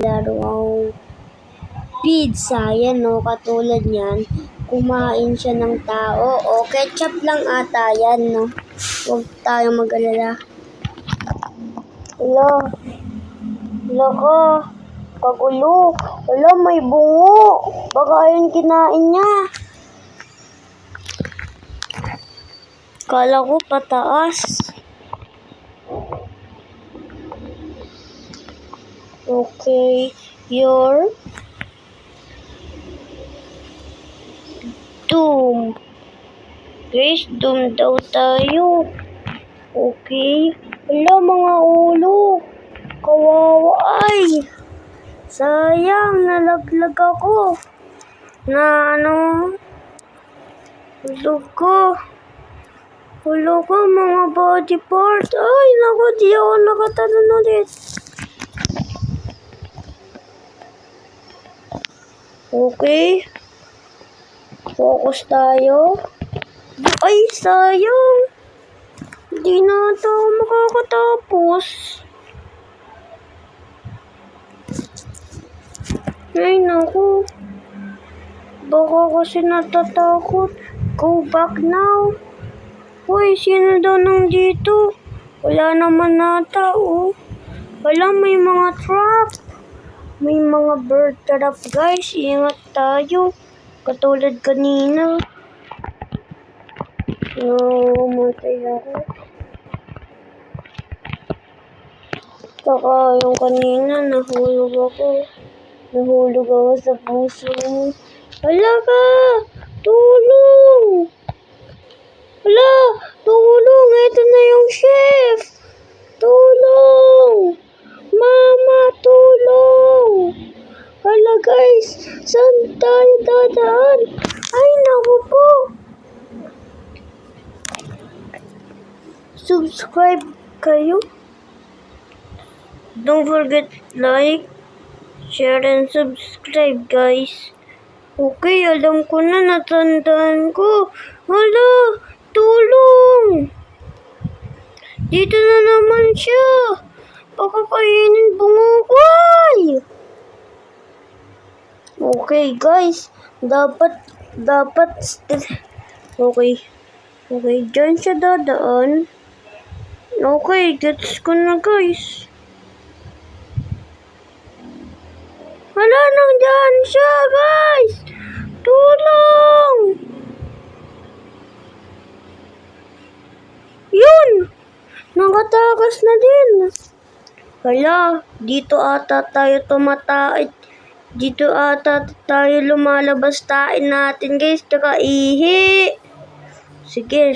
larong pizza. Yan no, katulad yan. Kumain siya ng tao. O, ketchup lang ata yan no. Huwag tayong mag-alala. Hello. Hello ko. Kagulo. Hello, may bungo. Baka ayun kinain niya. Kala ko pataas. Okay, you're doom. Guys, doom daw tayo. Okay. Hello mga ulo. Kawawa ay. Sayang, nalaglag ako. Hulog ko. Hulog ko mga body part. Ay, naku, di ako nakatalon ulit. Okay. Focus tayo. Ay, sayang. Hindi na ito makakatapos. Ay, naku. Baka kasi natatakot. Go back now. Uy, sino daw nandito? Wala naman nata, oh. Wala, may mga trap. May mga bird trap, guys. Ingat tayo. Katulad kanina. Matay ako. Saka yung kanina, nahulog ako. Nahulog ako sa puso mo. Hala ka! Tulong! Hala! Tulong! Ito na yung chef! Tulong! Mama, tulong! Hala guys! Saan tayo dadaan? Ay, naku po! Subscribe kayo. Don't forget like, share, and subscribe, guys. Okay, alam ko na, natandaan ko. Hala, tulong! Dito na naman siya. Baka kainin bungukay. Okay, guys. Okay. Okay, dyan siya dadaan. Okay, gets ko na, guys. Hala, nandyan siya, guys! Tulong! Yun! Nakatakas na din. Hala, dito ata tayo tumatay. Dito ata tayo lumalabas tain natin, guys. Tsaka ihi. Sige,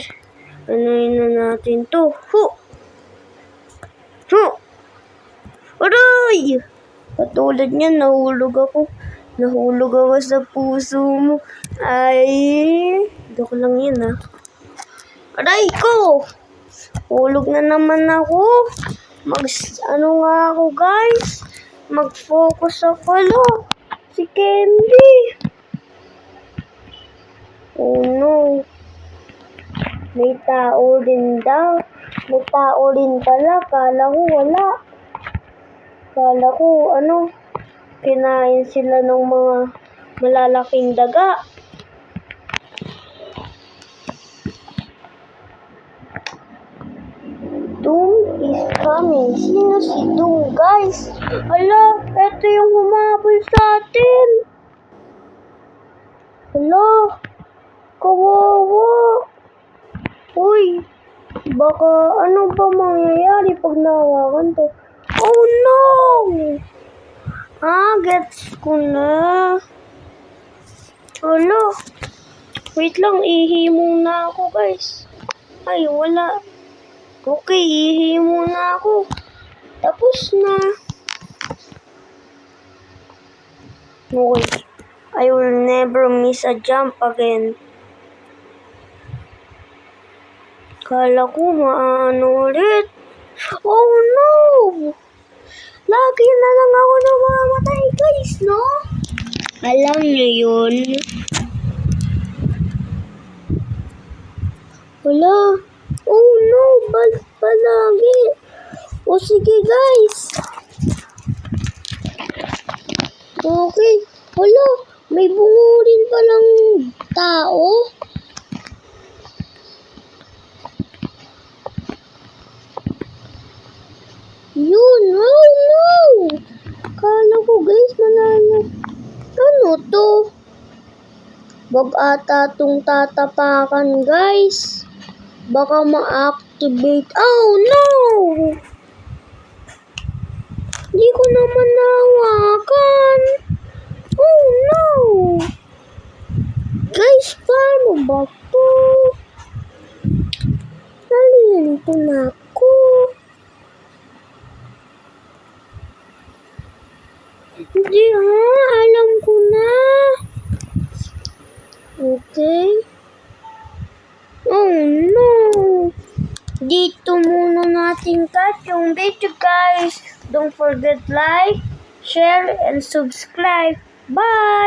anuin na natin to. Aray! Katulad niyan, nahulog ako. Nahulog ako sa puso mo. Ay, joke lang yun ah. Aray ko! Hulog na naman ako. Ano nga ako guys? Mag-focus ako lo. Si Candy. Oh no. May tao din daw. May tao din pala. Kala ko wala. Kala ko, kinain sila ng mga malalaking daga. Doom is coming. Sino si Doom, guys? Hala, eto yung humabol sa atin. Hala, kawawa. Uy, baka ano ba mangyayari pag nahawakan to? Oh no! Gets ko na. Hala. Wait lang, ihi muna ako, guys. Ay, wala. Okay, ihi muna ako. Tapos na. Okay. I will never miss a jump again. Kala ko maano ulit. Oh no! Lagi na lang ako namamatay, guys, no? Alam niyo yun? Wala. Oh no, palagi. O sige, guys. Okay. Hala, may bungurin palang tao. Yun, oh no! Kala ko guys, malala. Ano to? Wag ata tong tatapakan guys. Baka ma-activate. Oh no! Hindi ko naman nahawakan. Oh no! Guys, paano ba to? Nalilito na ako. Hindi alam ko na. Okay. Oh no! Dito muna natin cut yung video guys. Don't forget like, share, and subscribe. Bye!